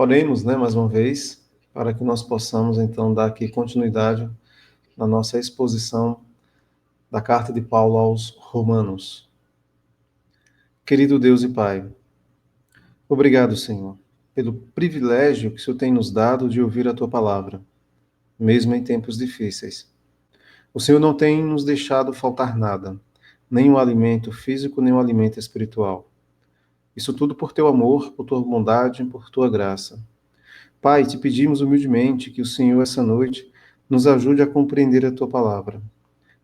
Oremos, né, mais uma vez, para que nós possamos, então, dar aqui continuidade na nossa exposição da carta de Paulo aos Romanos. Querido Deus e Pai, obrigado, Senhor, pelo privilégio que o Senhor tem nos dado de ouvir a Tua palavra, mesmo em tempos difíceis. O Senhor não tem nos deixado faltar nada, nem o alimento físico, nem o alimento espiritual. Isso tudo por Teu amor, por Tua bondade e por Tua graça. Pai, te pedimos humildemente que o Senhor, essa noite, nos ajude a compreender a Tua palavra,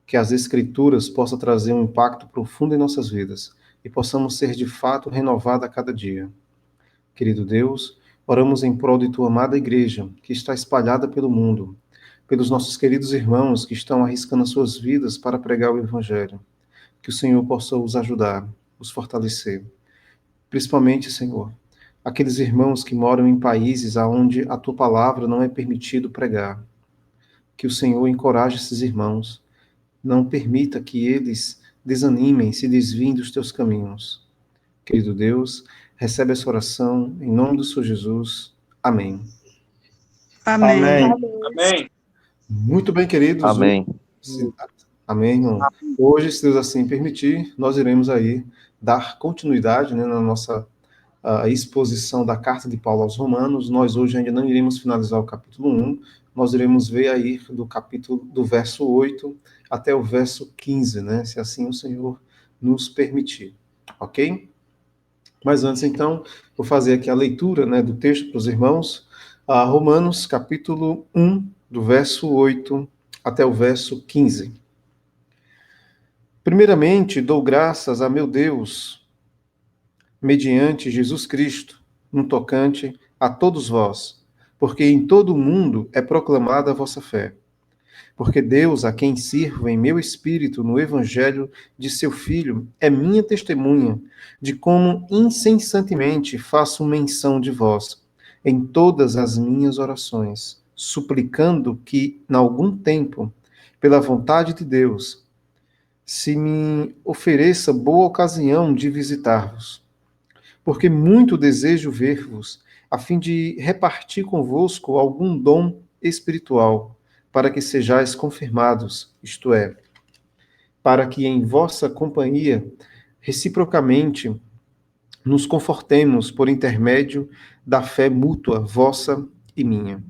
que as Escrituras possam trazer um impacto profundo em nossas vidas e possamos ser de fato renovados a cada dia. Querido Deus, oramos em prol de Tua amada igreja, que está espalhada pelo mundo, pelos nossos queridos irmãos que estão arriscando as suas vidas para pregar o Evangelho. Que o Senhor possa os ajudar, os fortalecer. Principalmente, Senhor, aqueles irmãos que moram em países onde a Tua palavra não é permitido pregar. Que o Senhor encoraje esses irmãos. Não permita que eles desanimem, se desviem dos Teus caminhos. Querido Deus, recebe essa oração em nome do Senhor Jesus. Amém. Amém. Amém. Muito bem, queridos. Amém. Amém, irmão. Hoje, se Deus assim permitir, nós iremos aí dar continuidade, né, na nossa exposição da carta de Paulo aos Romanos. Nós hoje ainda não iremos finalizar o capítulo 1, nós iremos ver aí do verso 8 até o verso 15, né, se assim o Senhor nos permitir, ok? Mas antes, então, vou fazer aqui a leitura, né, do texto para os irmãos. Romanos, capítulo 1, do verso 8 até o verso 15. Primeiramente, dou graças a meu Deus, mediante Jesus Cristo, no tocante a todos vós, porque em todo o mundo é proclamada a vossa fé. Porque Deus, a quem sirvo em meu espírito no evangelho de seu Filho, é minha testemunha de como incessantemente faço menção de vós em todas as minhas orações, suplicando que, em algum tempo, pela vontade de Deus, se me ofereça boa ocasião de visitar-vos. Porque muito desejo ver-vos, a fim de repartir convosco algum dom espiritual, para que sejais confirmados, isto é, para que em vossa companhia, reciprocamente, nos confortemos por intermédio da fé mútua, vossa e minha.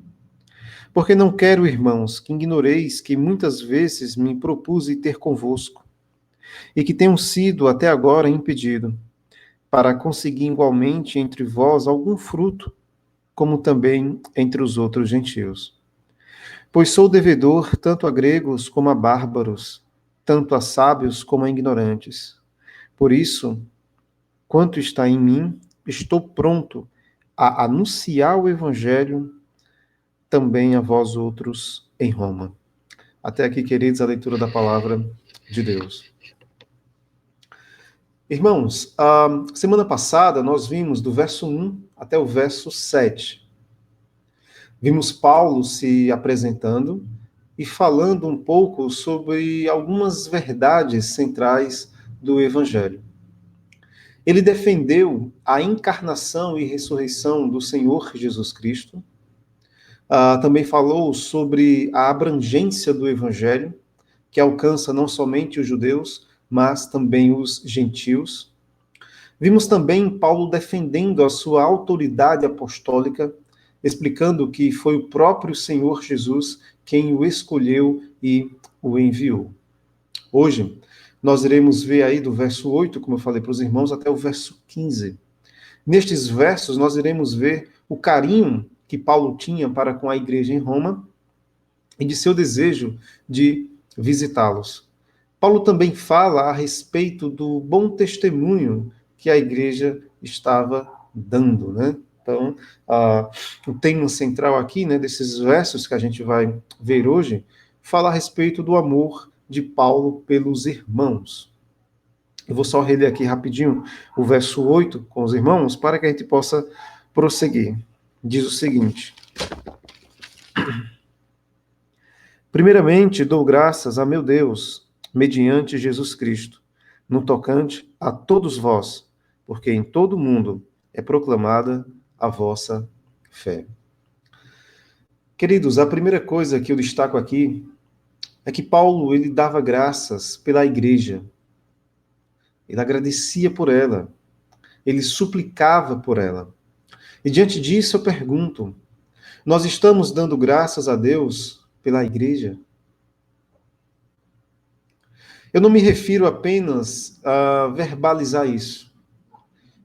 Porque não quero, irmãos, que ignoreis que muitas vezes me propus ter convosco, e que tenho sido até agora impedido, para conseguir igualmente entre vós algum fruto, como também entre os outros gentios. Pois sou devedor tanto a gregos como a bárbaros, tanto a sábios como a ignorantes. Por isso, quanto está em mim, estou pronto a anunciar o evangelho também a vós outros em Roma. Até aqui, queridos, a leitura da palavra de Deus. Irmãos, semana passada nós vimos do verso 1 até o verso 7. Vimos Paulo se apresentando e falando um pouco sobre algumas verdades centrais do Evangelho. Ele defendeu a encarnação e ressurreição do Senhor Jesus Cristo. Também falou sobre a abrangência do Evangelho, que alcança não somente os judeus, mas também os gentios. Vimos também Paulo defendendo a sua autoridade apostólica, explicando que foi o próprio Senhor Jesus quem o escolheu e o enviou. Hoje, nós iremos ver aí do verso 8, como eu falei para os irmãos, até o verso 15. Nestes versos, nós iremos ver o carinho que Paulo tinha para com a igreja em Roma e de seu desejo de visitá-los. Paulo também fala a respeito do bom testemunho que a igreja estava dando, né? Então, o tema central aqui, né, desses versos que a gente vai ver hoje, fala a respeito do amor de Paulo pelos irmãos. Eu vou só reler aqui rapidinho o verso 8 com os irmãos, para que a gente possa prosseguir. Diz o seguinte: Primeiramente, dou graças a meu Deus, mediante Jesus Cristo, no tocante a todos vós, porque em todo o mundo é proclamada a vossa fé. Queridos, a primeira coisa que eu destaco aqui é que Paulo, ele dava graças pela igreja. Ele agradecia por ela. Ele suplicava por ela. E diante disso eu pergunto, nós estamos dando graças a Deus pela igreja? Eu não me refiro apenas a verbalizar isso,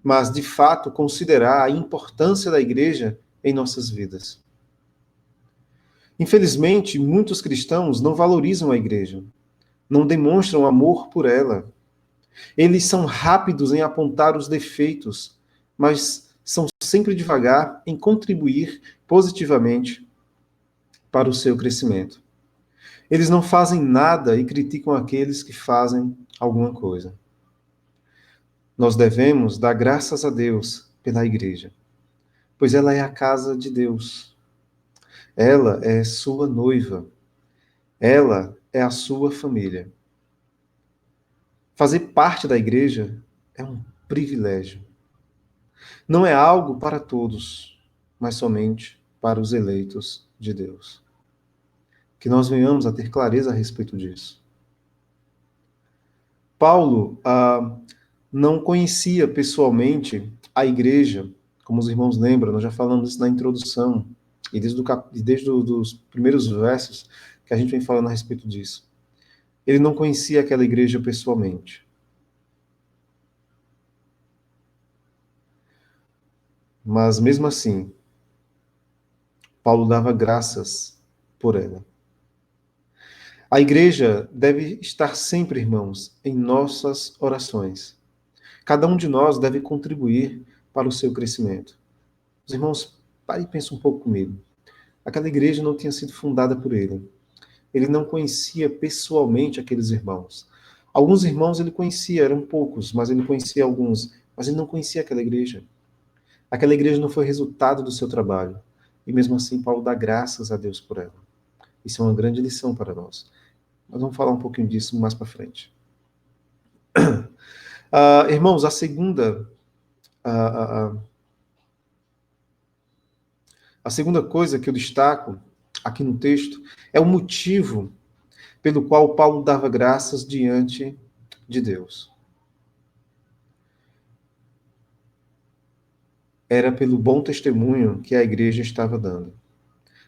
mas de fato considerar a importância da igreja em nossas vidas. Infelizmente, muitos cristãos não valorizam a igreja, não demonstram amor por ela. Eles são rápidos em apontar os defeitos, mas são sempre devagar em contribuir positivamente para o seu crescimento. Eles não fazem nada e criticam aqueles que fazem alguma coisa. Nós devemos dar graças a Deus pela igreja, pois ela é a casa de Deus. Ela é sua noiva. Ela é a sua família. Fazer parte da igreja é um privilégio. Não é algo para todos, mas somente para os eleitos de Deus. Que nós venhamos a ter clareza a respeito disso. Paulo não conhecia pessoalmente a igreja, como os irmãos lembram, nós já falamos isso na introdução, e desde os primeiros versos que a gente vem falando a respeito disso. Ele não conhecia aquela igreja pessoalmente. Mas mesmo assim, Paulo dava graças por ela. A igreja deve estar sempre, irmãos, em nossas orações. Cada um de nós deve contribuir para o seu crescimento. Os irmãos, pare e pense um pouco comigo. Aquela igreja não tinha sido fundada por ele. Ele não conhecia pessoalmente aqueles irmãos. Alguns irmãos ele conhecia, eram poucos, mas ele conhecia alguns. Mas ele não conhecia aquela igreja. Aquela igreja não foi resultado do seu trabalho. E mesmo assim, Paulo dá graças a Deus por ela. Isso é uma grande lição para nós. Nós vamos falar um pouquinho disso mais para frente. Irmãos, a segunda coisa que eu destaco aqui no texto é o motivo pelo qual Paulo dava graças diante de Deus. Era pelo bom testemunho que a igreja estava dando.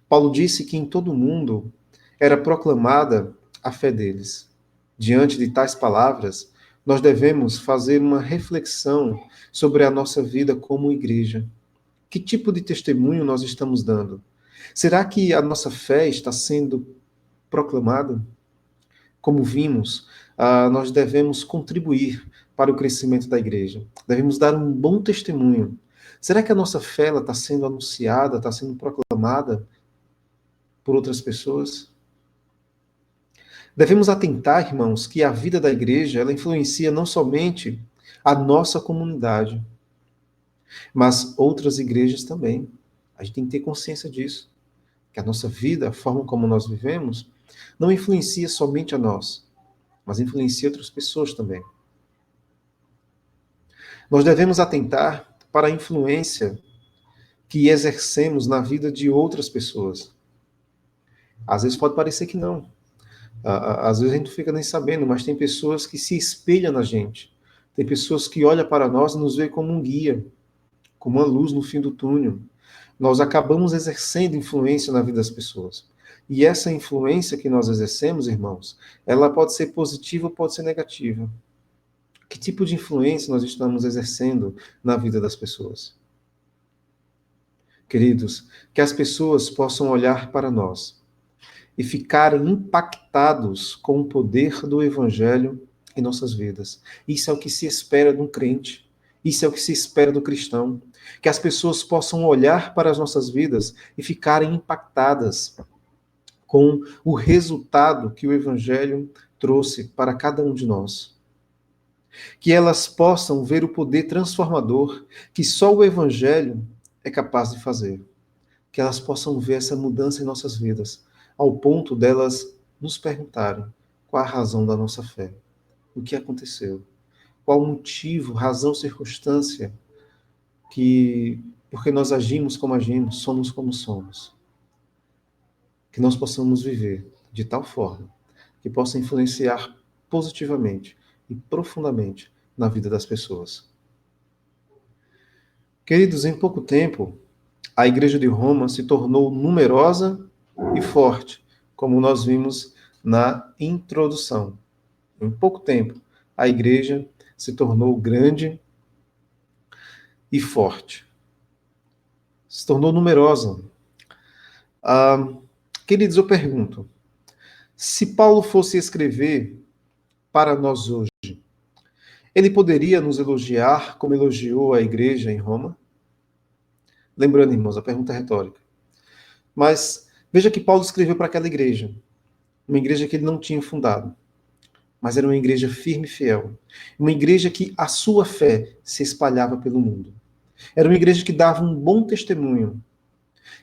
Paulo disse que em todo o mundo era proclamada a fé deles. Diante de tais palavras, nós devemos fazer uma reflexão sobre a nossa vida como igreja. Que tipo de testemunho nós estamos dando? Será que a nossa fé está sendo proclamada? Como vimos, nós devemos contribuir para o crescimento da igreja. Devemos dar um bom testemunho. Será que a nossa fé está sendo anunciada, está sendo proclamada por outras pessoas? Devemos atentar, irmãos, que a vida da igreja ela influencia não somente a nossa comunidade, mas outras igrejas também. A gente tem que ter consciência disso. Que a nossa vida, a forma como nós vivemos, não influencia somente a nós, mas influencia outras pessoas também. Nós devemos atentar para a influência que exercemos na vida de outras pessoas. Às vezes pode parecer que não. Às vezes a gente não fica nem sabendo, mas tem pessoas que se espelham na gente. Tem pessoas que olham para nós e nos veem como um guia, como uma luz no fim do túnel. Nós acabamos exercendo influência na vida das pessoas. E essa influência que nós exercemos, irmãos, ela pode ser positiva ou pode ser negativa. Que tipo de influência nós estamos exercendo na vida das pessoas? Queridos, que as pessoas possam olhar para nós e ficarem impactados com o poder do Evangelho em nossas vidas. Isso é o que se espera de um crente. Isso é o que se espera do cristão. Que as pessoas possam olhar para as nossas vidas e ficarem impactadas com o resultado que o Evangelho trouxe para cada um de nós. Que elas possam ver o poder transformador que só o Evangelho é capaz de fazer. Que elas possam ver essa mudança em nossas vidas, ao ponto delas nos perguntarem qual a razão da nossa fé, o que aconteceu, qual o motivo, razão, circunstância que porque nós agimos como agimos, somos como somos. Que nós possamos viver de tal forma que possa influenciar positivamente e profundamente na vida das pessoas. Queridos, em pouco tempo, a Igreja de Roma se tornou numerosa e forte, como nós vimos na introdução. Em pouco tempo, a Igreja se tornou grande e forte. Se tornou numerosa. Queridos, eu pergunto, se Paulo fosse escrever para nós hoje, ele poderia nos elogiar como elogiou a igreja em Roma? Lembrando, irmãos, a pergunta é retórica. Mas veja que Paulo escreveu para aquela igreja, uma igreja que ele não tinha fundado, mas era uma igreja firme e fiel, uma igreja que a sua fé se espalhava pelo mundo. Era uma igreja que dava um bom testemunho.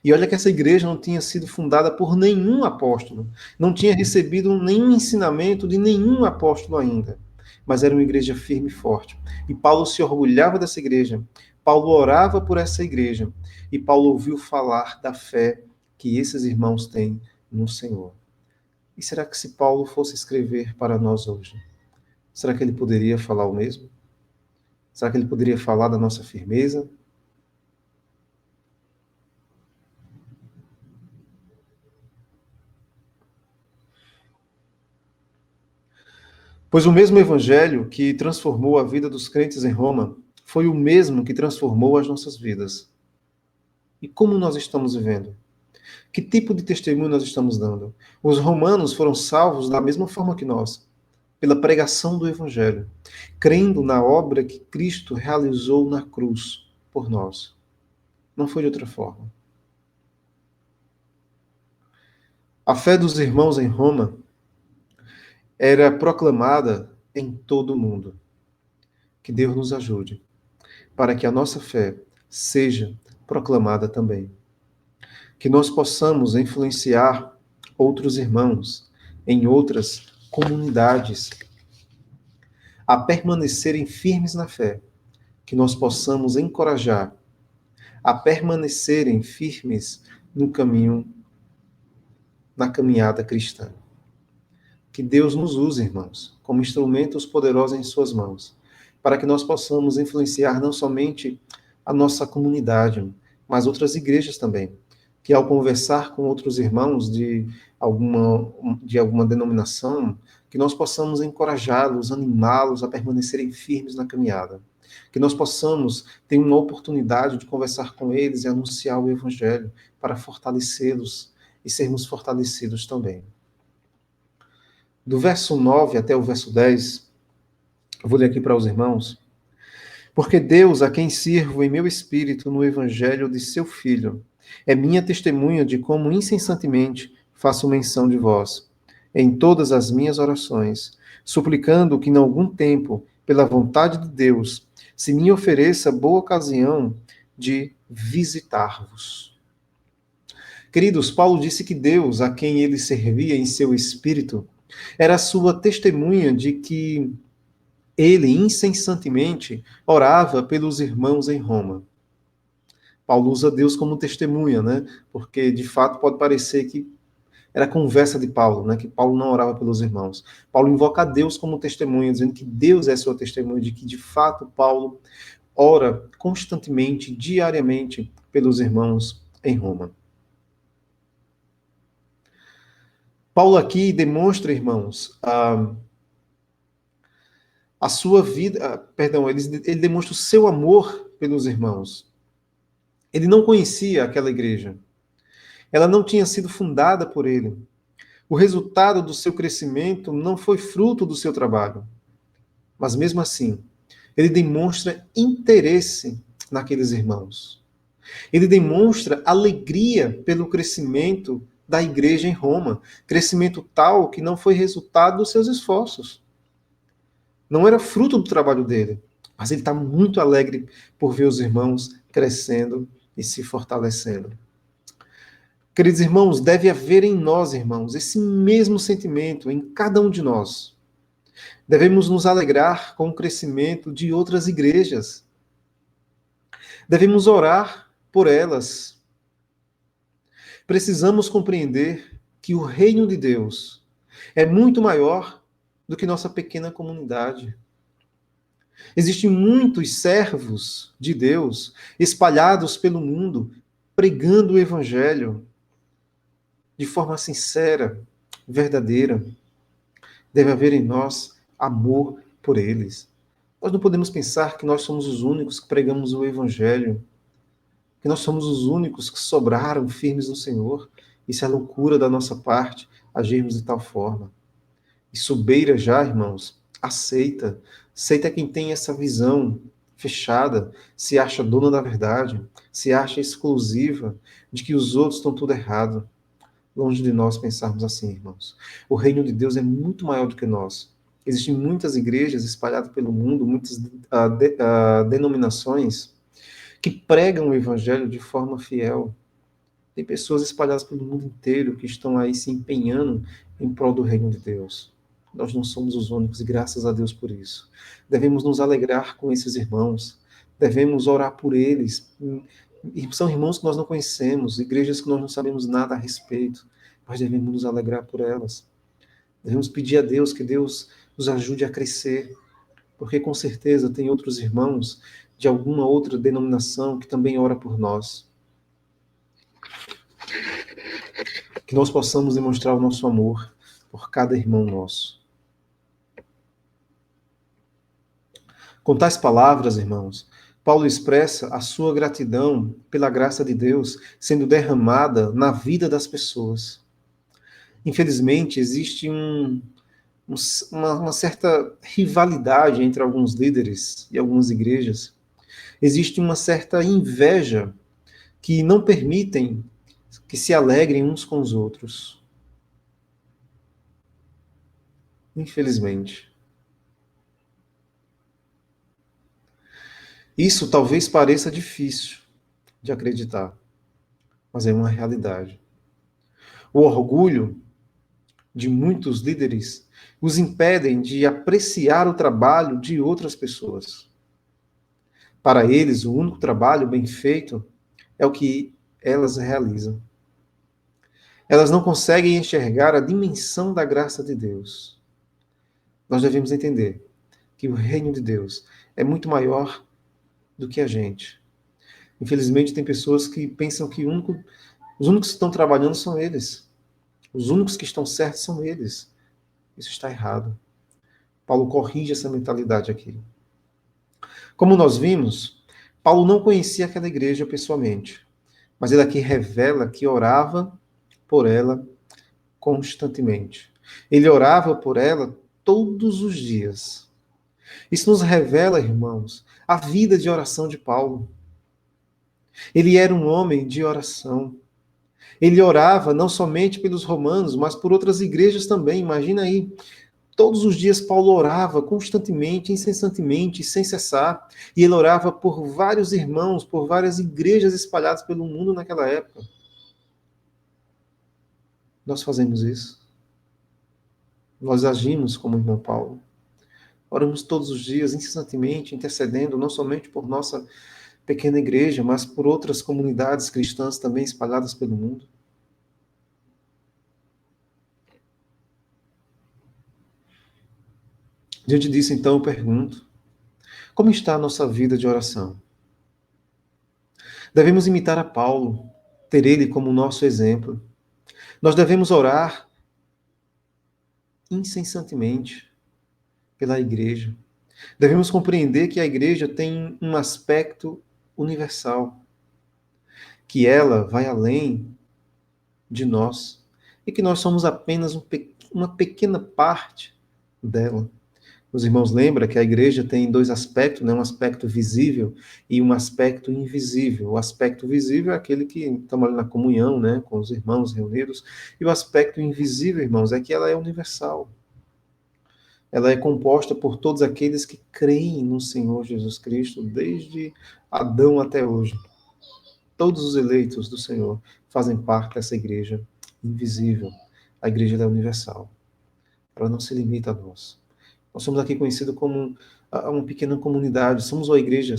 E olha que essa igreja não tinha sido fundada por nenhum apóstolo, não tinha recebido nenhum ensinamento de nenhum apóstolo ainda, mas era uma igreja firme e forte. E Paulo se orgulhava dessa igreja, Paulo orava por essa igreja, e Paulo ouviu falar da fé que esses irmãos têm no Senhor. E será que se Paulo fosse escrever para nós hoje, será que ele poderia falar o mesmo? Será que ele poderia falar da nossa firmeza? Pois o mesmo evangelho que transformou a vida dos crentes em Roma foi o mesmo que transformou as nossas vidas. E como nós estamos vivendo? Que tipo de testemunho nós estamos dando? Os romanos foram salvos da mesma forma que nós, pela pregação do evangelho, crendo na obra que Cristo realizou na cruz por nós. Não foi de outra forma. A fé dos irmãos em Roma era proclamada em todo o mundo. Que Deus nos ajude para que a nossa fé seja proclamada também. Que nós possamos influenciar outros irmãos em outras comunidades a permanecerem firmes na fé. Que nós possamos encorajar a permanecerem firmes no caminho, na caminhada cristã. Que Deus nos use, irmãos, como instrumentos poderosos em suas mãos, para que nós possamos influenciar não somente a nossa comunidade, mas outras igrejas também. Que ao conversar com outros irmãos de alguma denominação, que nós possamos encorajá-los, animá-los a permanecerem firmes na caminhada. Que nós possamos ter uma oportunidade de conversar com eles e anunciar o Evangelho para fortalecê-los e sermos fortalecidos também. Do verso 9 até o verso 10, eu vou ler aqui para os irmãos. Porque Deus, a quem sirvo em meu espírito no evangelho de seu Filho, é minha testemunha de como incessantemente faço menção de vós, em todas as minhas orações, suplicando que, em algum tempo, pela vontade de Deus, se me ofereça boa ocasião de visitar-vos. Queridos, Paulo disse que Deus, a quem ele servia em seu espírito, era a sua testemunha de que ele incessantemente orava pelos irmãos em Roma. Paulo usa Deus como testemunha, né? Porque de fato pode parecer que era conversa de Paulo, né? Que Paulo não orava pelos irmãos. Paulo invoca a Deus como testemunha, dizendo que Deus é sua testemunha de que de fato Paulo ora constantemente, diariamente pelos irmãos em Roma. Paulo aqui demonstra, irmãos, a sua vida, ele demonstra o seu amor pelos irmãos. Ele não conhecia aquela igreja. Ela não tinha sido fundada por ele. O resultado do seu crescimento não foi fruto do seu trabalho. Mas mesmo assim, ele demonstra interesse naqueles irmãos. Ele demonstra alegria pelo crescimento da igreja em Roma. Crescimento tal que não foi resultado dos seus esforços. Não era fruto do trabalho dele, mas ele está muito alegre por ver os irmãos crescendo e se fortalecendo. Queridos irmãos, deve haver em nós, irmãos, esse mesmo sentimento em cada um de nós. Devemos nos alegrar com o crescimento de outras igrejas. Devemos orar por elas. Precisamos compreender que o reino de Deus é muito maior do que nossa pequena comunidade. Existem muitos servos de Deus espalhados pelo mundo, pregando o evangelho de forma sincera, verdadeira. Deve haver em nós amor por eles. Nós não podemos pensar que nós somos os únicos que pregamos o evangelho, que nós somos os únicos que sobraram firmes no Senhor. Isso é loucura da nossa parte, agirmos de tal forma. Isso beira já, irmãos, aceita. Aceita quem tem essa visão fechada, se acha dona da verdade, se acha exclusiva, de que os outros estão tudo errado. Longe de nós pensarmos assim, irmãos. O reino de Deus é muito maior do que nós. Existem muitas igrejas espalhadas pelo mundo, muitas denominações que pregam o evangelho de forma fiel. Tem pessoas espalhadas pelo mundo inteiro que estão aí se empenhando em prol do reino de Deus. Nós não somos os únicos e graças a Deus por isso. Devemos nos alegrar com esses irmãos. Devemos orar por eles. São irmãos que nós não conhecemos, igrejas que nós não sabemos nada a respeito, mas devemos nos alegrar por elas. Devemos pedir a Deus que Deus nos ajude a crescer, porque com certeza tem outros irmãos de alguma outra denominação que também ora por nós. Que nós possamos demonstrar o nosso amor por cada irmão nosso. Com tais palavras, irmãos, Paulo expressa a sua gratidão pela graça de Deus sendo derramada na vida das pessoas. Infelizmente, existe uma certa rivalidade entre alguns líderes e algumas igrejas. Existe uma certa inveja que não permitem que se alegrem uns com os outros. Infelizmente. Isso talvez pareça difícil de acreditar, mas é uma realidade. O orgulho de muitos líderes os impedem de apreciar o trabalho de outras pessoas. Para eles, o único trabalho bem feito é o que elas realizam. Elas não conseguem enxergar a dimensão da graça de Deus. Nós devemos entender que o reino de Deus é muito maior do que a gente. Infelizmente, tem pessoas que pensam que os únicos que estão trabalhando são eles. Os únicos que estão certos são eles. Isso está errado. Paulo corrige essa mentalidade aqui. Como nós vimos, Paulo não conhecia aquela igreja pessoalmente, mas ele aqui revela que orava por ela constantemente. Ele orava por ela todos os dias. Isso nos revela, irmãos, a vida de oração de Paulo. Ele era um homem de oração. Ele orava não somente pelos romanos, mas por outras igrejas também. Imagina aí, todos os dias Paulo orava constantemente, incessantemente, sem cessar. E ele orava por vários irmãos, por várias igrejas espalhadas pelo mundo naquela época. Nós fazemos isso. Nós agimos como o irmão Paulo. Oramos todos os dias, incessantemente, intercedendo não somente por nossa pequena igreja, mas por outras comunidades cristãs também espalhadas pelo mundo. Diante disso, então, eu pergunto: como está a nossa vida de oração? Devemos imitar a Paulo, ter ele como nosso exemplo. Nós devemos orar incessantemente pela igreja. Devemos compreender que a igreja tem um aspecto universal, que ela vai além de nós e que nós somos apenas uma pequena parte dela. Os irmãos lembram que a igreja tem dois aspectos, né? Um aspecto visível e um aspecto invisível. O aspecto visível é aquele que estamos ali na comunhão, né? Com os irmãos reunidos. E o aspecto invisível, irmãos, é que ela é universal. Ela é composta por todos aqueles que creem no Senhor Jesus Cristo, desde Adão até hoje. Todos os eleitos do Senhor fazem parte dessa igreja invisível. A igreja é universal. Ela não se limita a nós. Nós somos aqui conhecidos como uma pequena comunidade, somos uma igreja,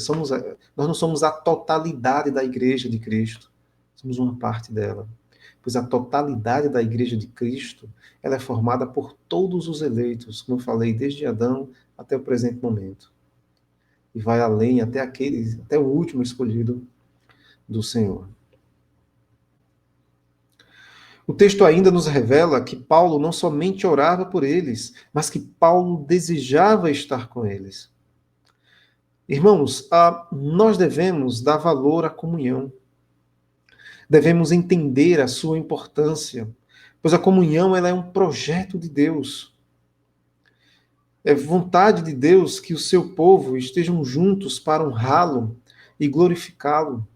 nós não somos a totalidade da igreja de Cristo, somos uma parte dela. Pois a totalidade da igreja de Cristo, ela é formada por todos os eleitos, como eu falei, desde Adão até o presente momento. E vai além até o último escolhido do Senhor. O texto ainda nos revela que Paulo não somente orava por eles, mas que Paulo desejava estar com eles. Irmãos, nós devemos dar valor à comunhão. Devemos entender a sua importância, pois a comunhão ela é um projeto de Deus. É vontade de Deus que o seu povo estejam juntos para honrá-lo e glorificá-lo.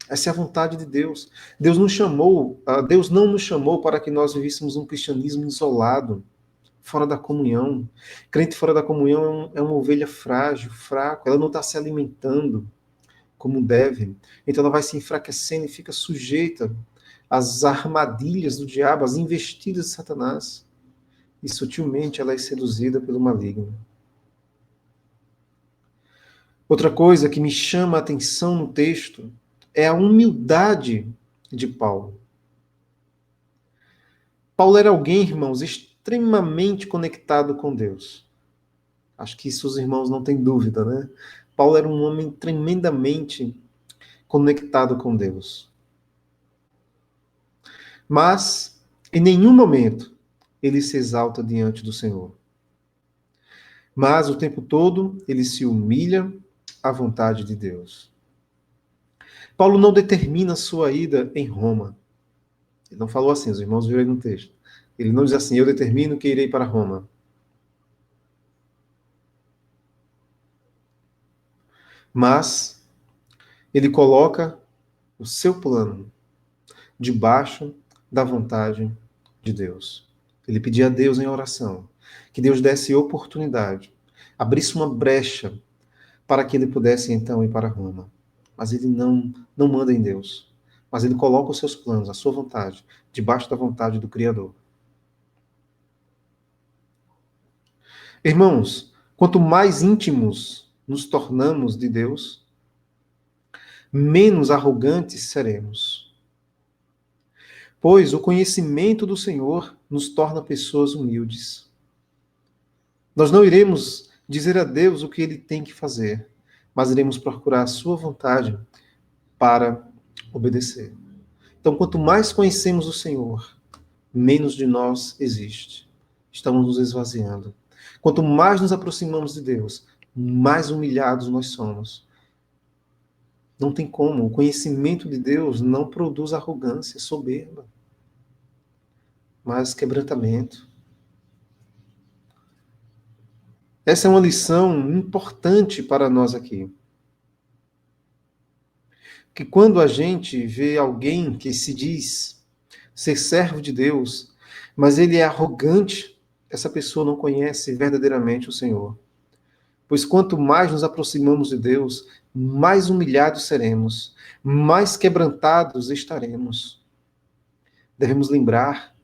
Essa é a vontade de Deus. Deus não nos chamou para que nós vivêssemos um cristianismo isolado, fora da comunhão. Crente fora da comunhão é uma ovelha frágil, fraca, ela não está se alimentando como deve. Então ela vai se enfraquecendo e fica sujeita às armadilhas do diabo, às investidas de Satanás. E sutilmente ela é seduzida pelo maligno. Outra coisa que me chama a atenção no texto é a humildade de Paulo. Paulo era alguém, irmãos, extremamente conectado com Deus. Acho que isso os irmãos não têm dúvida, né? Paulo era um homem tremendamente conectado com Deus. Mas, em nenhum momento, ele se exalta diante do Senhor. Mas, o tempo todo, ele se humilha à vontade de Deus. Paulo não determina sua ida em Roma. Ele não falou assim, os irmãos viram aí no texto. Ele não diz assim, eu determino que irei para Roma. Mas ele coloca o seu plano debaixo da vontade de Deus. Ele pedia a Deus em oração que Deus desse oportunidade, abrisse uma brecha para que ele pudesse então ir para Roma. Mas ele não manda em Deus. Mas ele coloca os seus planos, a sua vontade, debaixo da vontade do Criador. Irmãos, quanto mais íntimos nos tornamos de Deus, menos arrogantes seremos. Pois o conhecimento do Senhor nos torna pessoas humildes. Nós não iremos dizer a Deus o que ele tem que fazer, mas iremos procurar a sua vontade para obedecer. Então, quanto mais conhecemos o Senhor, menos de nós existe. Estamos nos esvaziando. Quanto mais nos aproximamos de Deus, mais humilhados nós somos. Não tem como. O conhecimento de Deus não produz arrogância, soberba, mas quebrantamento. Essa é uma lição importante para nós aqui. Que quando a gente vê alguém que se diz ser servo de Deus, mas ele é arrogante, essa pessoa não conhece verdadeiramente o Senhor. Pois quanto mais nos aproximamos de Deus, mais humilhados seremos, mais quebrantados estaremos. Devemos lembrar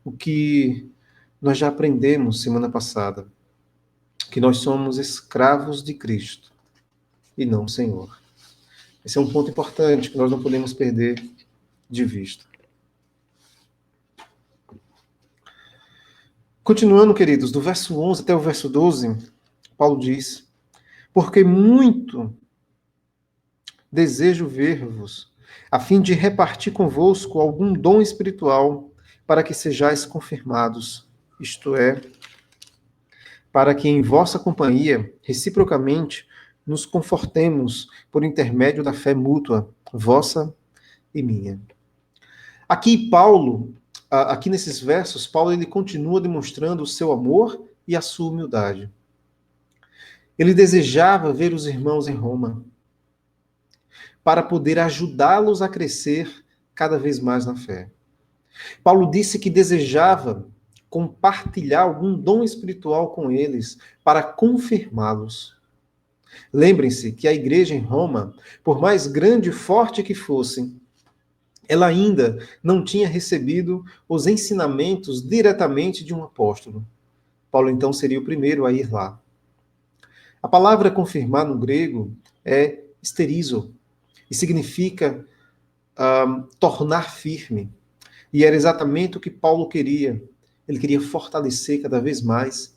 o que nós já aprendemos semana passada, que nós somos escravos de Cristo e não Senhor. Esse é um ponto importante que nós não podemos perder de vista. Continuando, queridos, do verso 11 até o verso 12, Paulo diz: porque muito desejo ver-vos, a fim de repartir convosco algum dom espiritual, para que sejais confirmados, isto é, para que em vossa companhia, reciprocamente, nos confortemos por intermédio da fé mútua, vossa e minha. Aqui nesses versos, Paulo ele continua demonstrando o seu amor e a sua humildade. Ele desejava ver os irmãos em Roma, para poder ajudá-los a crescer cada vez mais na fé. Paulo disse que desejava compartilhar algum dom espiritual com eles, para confirmá-los. Lembrem-se que a igreja em Roma, por mais grande e forte que fosse, ela ainda não tinha recebido os ensinamentos diretamente de um apóstolo. Paulo, então, seria o primeiro a ir lá. A palavra confirmar no grego é esterizo, e significa tornar firme. E era exatamente o que Paulo queria. Ele queria fortalecer cada vez mais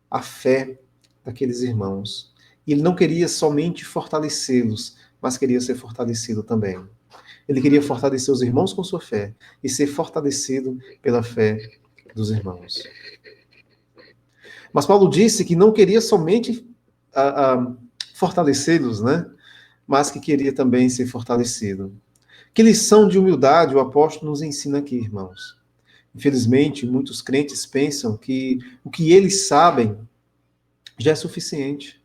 a fé daqueles irmãos. E ele não queria somente fortalecê-los, mas queria ser fortalecido também. Ele queria fortalecer os irmãos com sua fé e ser fortalecido pela fé dos irmãos. Mas Paulo disse que não queria somente fortalecê-los, né? Mas que queria também ser fortalecido. Que lição de humildade o apóstolo nos ensina aqui, irmãos? Infelizmente, muitos crentes pensam que o que eles sabem já é suficiente.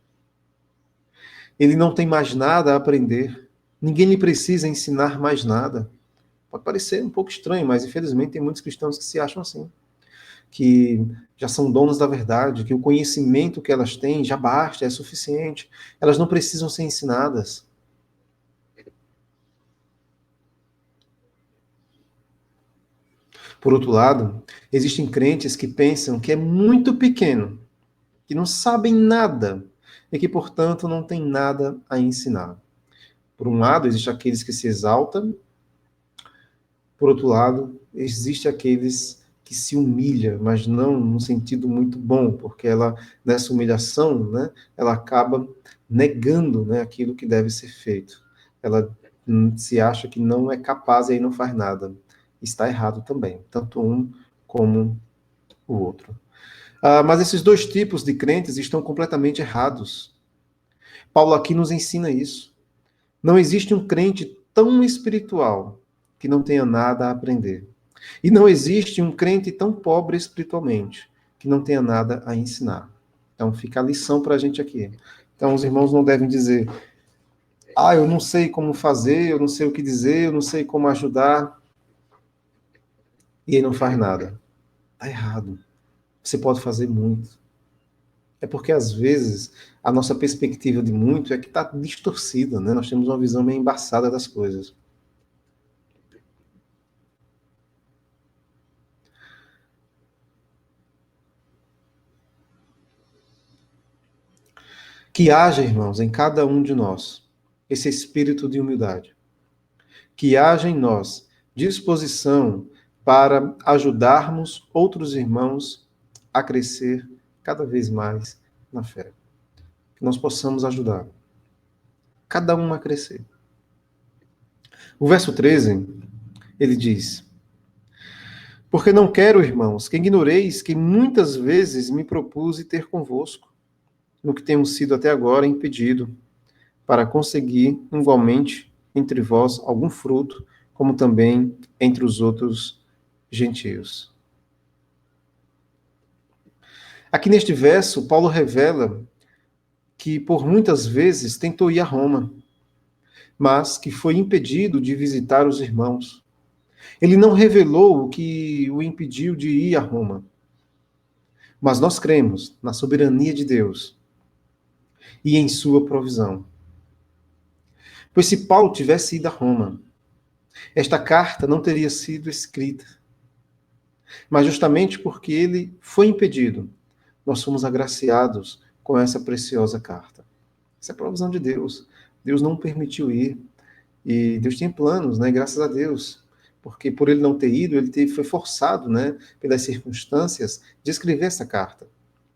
Ele não tem mais nada a aprender. Ninguém lhe precisa ensinar mais nada. Pode parecer um pouco estranho, mas infelizmente tem muitos cristãos que se acham assim. Que já são donos da verdade, que o conhecimento que elas têm já basta, é suficiente. Elas não precisam ser ensinadas. Por outro lado, existem crentes que pensam que é muito pequeno, que não sabem nada e que, portanto, não têm nada a ensinar. Por um lado, existem aqueles que se exaltam, por outro lado, existe aqueles que se humilham, mas não num sentido muito bom, porque ela, nessa humilhação, né, ela acaba negando, né, aquilo que deve ser feito. Ela se acha que não é capaz e aí não faz nada. Está errado também, tanto um como o outro. Mas esses dois tipos de crentes estão completamente errados. Paulo aqui nos ensina isso. Não existe um crente tão espiritual que não tenha nada a aprender. E não existe um crente tão pobre espiritualmente que não tenha nada a ensinar. Então fica a lição para a gente aqui. Então os irmãos não devem dizer: eu não sei como fazer, eu não sei o que dizer, eu não sei como ajudar. E aí não faz nada. Está errado. Você pode fazer muito. É porque, às vezes, a nossa perspectiva de muito é que está distorcida, né? Nós temos uma visão meio embaçada das coisas. Que haja, irmãos, em cada um de nós esse espírito de humildade. Que haja em nós disposição para ajudarmos outros irmãos a crescer cada vez mais na fé. Que nós possamos ajudar cada um a crescer. O verso 13, ele diz: Porque não quero, irmãos, que ignoreis que muitas vezes me propus ter convosco, no que temos sido até agora impedido, para conseguir igualmente entre vós algum fruto, como também entre os outros gentios. Aqui neste verso, Paulo revela que por muitas vezes tentou ir a Roma, mas que foi impedido de visitar os irmãos. Ele não revelou o que o impediu de ir a Roma. Mas nós cremos na soberania de Deus e em sua provisão. Pois se Paulo tivesse ido a Roma, esta carta não teria sido escrita. Mas justamente porque ele foi impedido, nós fomos agraciados com essa preciosa carta. Essa é a provisão de Deus. Deus não o permitiu ir. E Deus tinha planos, né? Graças a Deus. Porque por ele não ter ido, foi forçado, né, pelas circunstâncias, de escrever essa carta.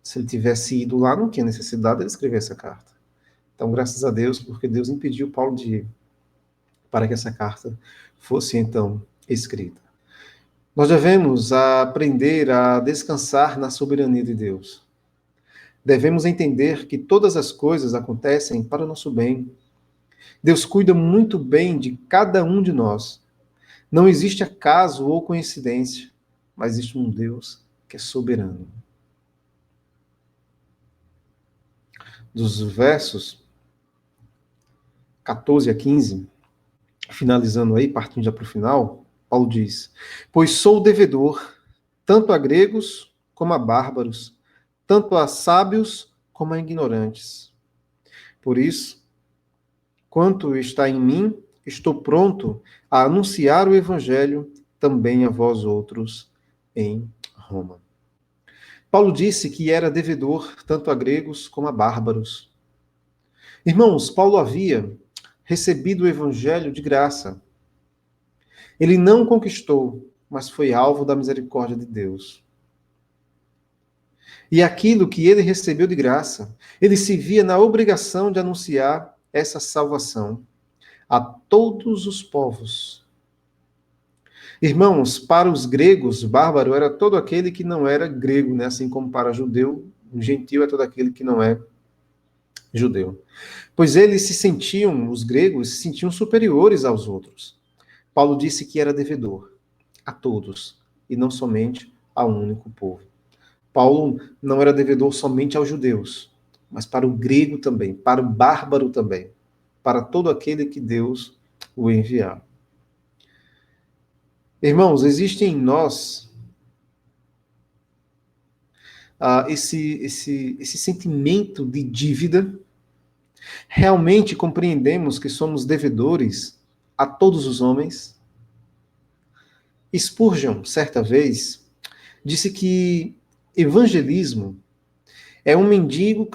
Se ele tivesse ido lá, não tinha necessidade de escrever essa carta. Então, graças a Deus, porque Deus impediu Paulo de ir, para que essa carta fosse, então, escrita. Nós devemos aprender a descansar na soberania de Deus. Devemos entender que todas as coisas acontecem para o nosso bem. Deus cuida muito bem de cada um de nós. Não existe acaso ou coincidência, mas existe um Deus que é soberano. Dos versos 14 a 15, finalizando aí, partindo já para o final, Paulo diz: Pois sou devedor, tanto a gregos como a bárbaros, tanto a sábios como a ignorantes. Por isso, quanto está em mim, estou pronto a anunciar o evangelho também a vós outros em Roma. Paulo disse que era devedor tanto a gregos como a bárbaros. Irmãos, Paulo havia recebido o evangelho de graça. Ele não conquistou, mas foi alvo da misericórdia de Deus. E aquilo que ele recebeu de graça, ele se via na obrigação de anunciar essa salvação a todos os povos. Irmãos, para os gregos, bárbaro era todo aquele que não era grego, né? Assim como para judeu, o gentil é todo aquele que não é judeu. Pois eles se sentiam, os gregos, se sentiam superiores aos outros. Paulo disse que era devedor a todos, e não somente a um único povo. Paulo não era devedor somente aos judeus, mas para o grego também, para o bárbaro também, para todo aquele que Deus o enviar. Irmãos, existe em nós esse sentimento de dívida. Realmente compreendemos que somos devedores a todos os homens? Spurgeon, certa vez, disse que evangelismo é um mendigo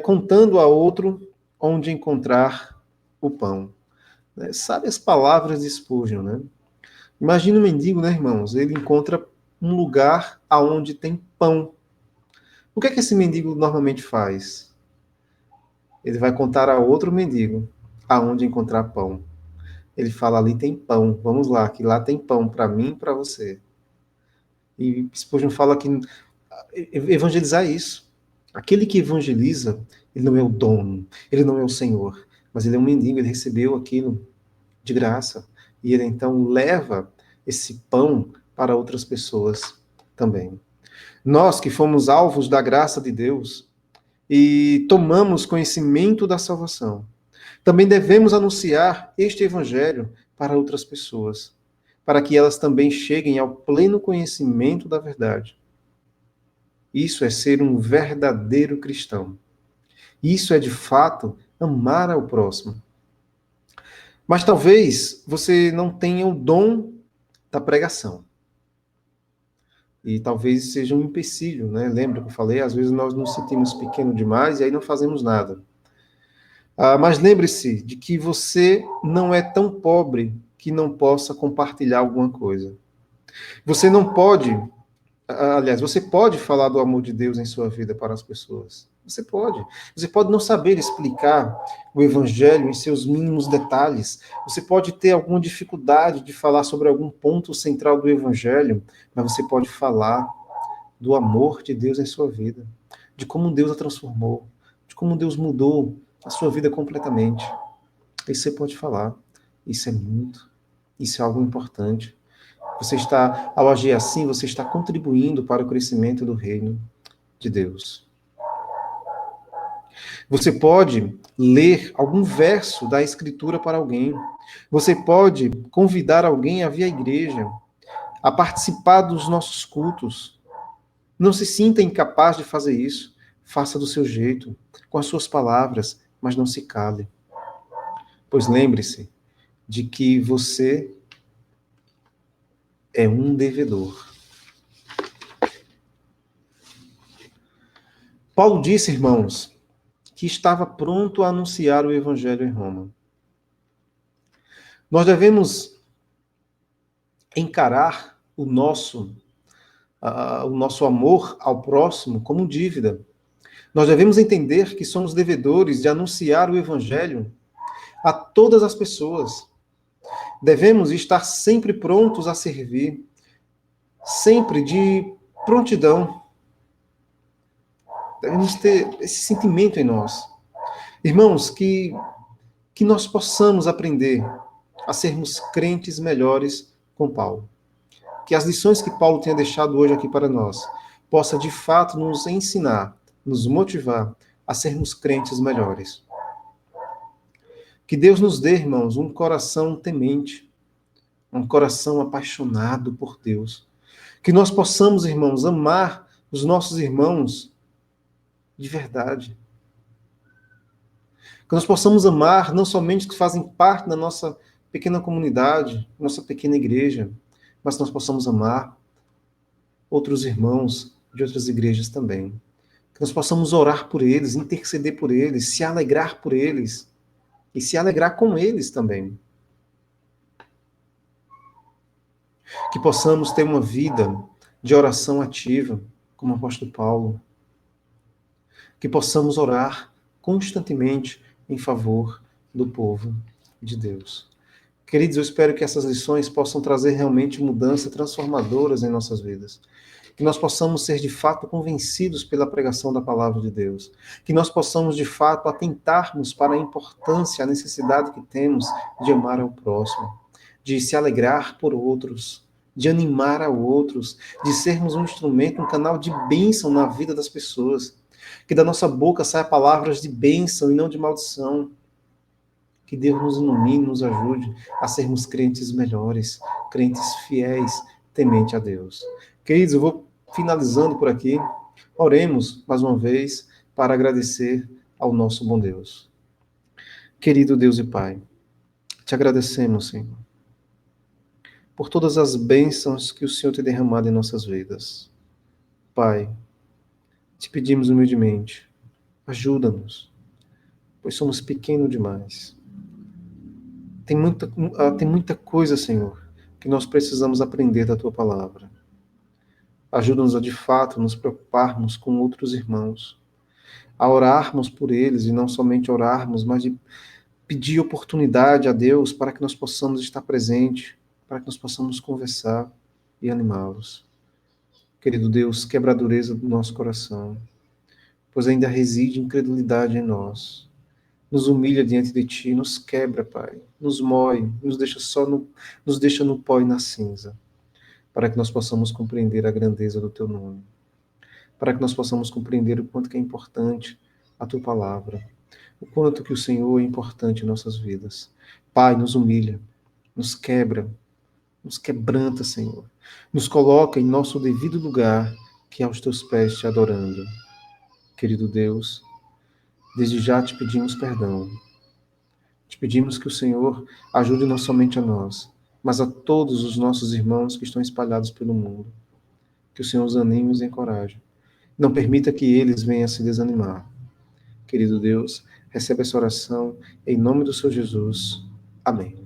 contando a outro onde encontrar o pão. Sabe as palavras de Spurgeon, né? Imagina um mendigo, né, irmãos? Ele encontra um lugar aonde tem pão. O que é que esse mendigo normalmente faz? Ele vai contar a outro mendigo aonde encontrar pão. Ele fala, ali tem pão, vamos lá, que lá tem pão para mim e para você. E Spurgeon fala que evangelizar é isso. Aquele que evangeliza, ele não é o dono, ele não é o Senhor, mas ele é um mendigo, ele recebeu aquilo de graça. E ele então leva esse pão para outras pessoas também. Nós que fomos alvos da graça de Deus e tomamos conhecimento da salvação, também devemos anunciar este evangelho para outras pessoas, para que elas também cheguem ao pleno conhecimento da verdade. Isso é ser um verdadeiro cristão. Isso é, de fato, amar ao próximo. Mas talvez você não tenha o dom da pregação. E talvez seja um empecilho, né? Lembra que eu falei? Às vezes nós nos sentimos pequenos demais e aí não fazemos nada. Mas lembre-se de que você não é tão pobre que não possa compartilhar alguma coisa. Você não pode, aliás, você pode falar do amor de Deus em sua vida para as pessoas. Você pode. Você pode não saber explicar o evangelho em seus mínimos detalhes. Você pode ter alguma dificuldade de falar sobre algum ponto central do evangelho, mas você pode falar do amor de Deus em sua vida, de como Deus a transformou, de como Deus mudou a sua vida completamente. Isso você pode falar. Isso é muito. Isso é algo importante. Você está, ao agir assim, você está contribuindo para o crescimento do reino de Deus. Você pode ler algum verso da Escritura para alguém. Você pode convidar alguém a vir à igreja, a participar dos nossos cultos. Não se sinta incapaz de fazer isso. Faça do seu jeito, com as suas palavras, mas não se cale. Pois lembre-se de que você é um devedor. Paulo disse, irmãos, que estava pronto a anunciar o evangelho em Roma. Nós devemos encarar o nosso amor ao próximo como dívida. Nós devemos entender que somos devedores de anunciar o evangelho a todas as pessoas. Devemos estar sempre prontos a servir, sempre de prontidão. Devemos ter esse sentimento em nós. Irmãos, que nós possamos aprender a sermos crentes melhores com Paulo. Que as lições que Paulo tenha deixado hoje aqui para nós possa de fato nos ensinar, nos motivar a sermos crentes melhores. Que Deus nos dê, irmãos, um coração temente, um coração apaixonado por Deus. Que nós possamos, irmãos, amar os nossos irmãos de verdade. Que nós possamos amar não somente os que fazem parte da nossa pequena comunidade, nossa pequena igreja, mas nós possamos amar outros irmãos de outras igrejas também. Que Que nós possamos orar por eles, interceder por eles, se alegrar por eles e se alegrar com eles também. Que possamos ter uma vida de oração ativa, como o apóstolo Paulo. Que possamos orar constantemente em favor do povo de Deus. Queridos, eu espero que essas lições possam trazer realmente mudanças transformadoras em nossas vidas. Que nós possamos ser de fato convencidos pela pregação da palavra de Deus. Que nós possamos de fato atentarmos para a importância, a necessidade que temos de amar ao próximo, de se alegrar por outros, de animar a outros, de sermos um instrumento, um canal de bênção na vida das pessoas. Que da nossa boca saia palavras de bênção e não de maldição. Que Deus nos ilumine, nos ajude a sermos crentes melhores, crentes fiéis, temente a Deus. Queridos, eu vou finalizando por aqui. Oremos mais uma vez para agradecer ao nosso bom Deus. Querido Deus e Pai, te agradecemos, Senhor, por todas as bênçãos que o Senhor tem derramado em nossas vidas. Pai, te pedimos humildemente, ajuda-nos, pois somos pequenos demais. Tem muita coisa, Senhor, que nós precisamos aprender da Tua palavra. Ajuda-nos a, de fato, nos preocuparmos com outros irmãos, a orarmos por eles e não somente orarmos, mas de pedir oportunidade a Deus para que nós possamos estar presentes, para que nós possamos conversar e animá-los. Querido Deus, quebra a dureza do nosso coração, pois ainda reside incredulidade em nós. Nos humilha diante de Ti, nos quebra, Pai, nos moe, nos deixa no pó e na cinza, para que nós possamos compreender a grandeza do Teu nome, para que nós possamos compreender o quanto que é importante a Tua palavra, o quanto que o Senhor é importante em nossas vidas. Pai, nos humilha, nos quebra, nos quebranta, Senhor, nos coloca em nosso devido lugar, que é aos Teus pés te adorando. Querido Deus, desde já te pedimos perdão. Te pedimos que o Senhor ajude não somente a nós, mas a todos os nossos irmãos que estão espalhados pelo mundo. Que o Senhor os anime e os encoraje. Não permita que eles venham a se desanimar. Querido Deus, recebe essa oração em nome do Senhor Jesus. Amém.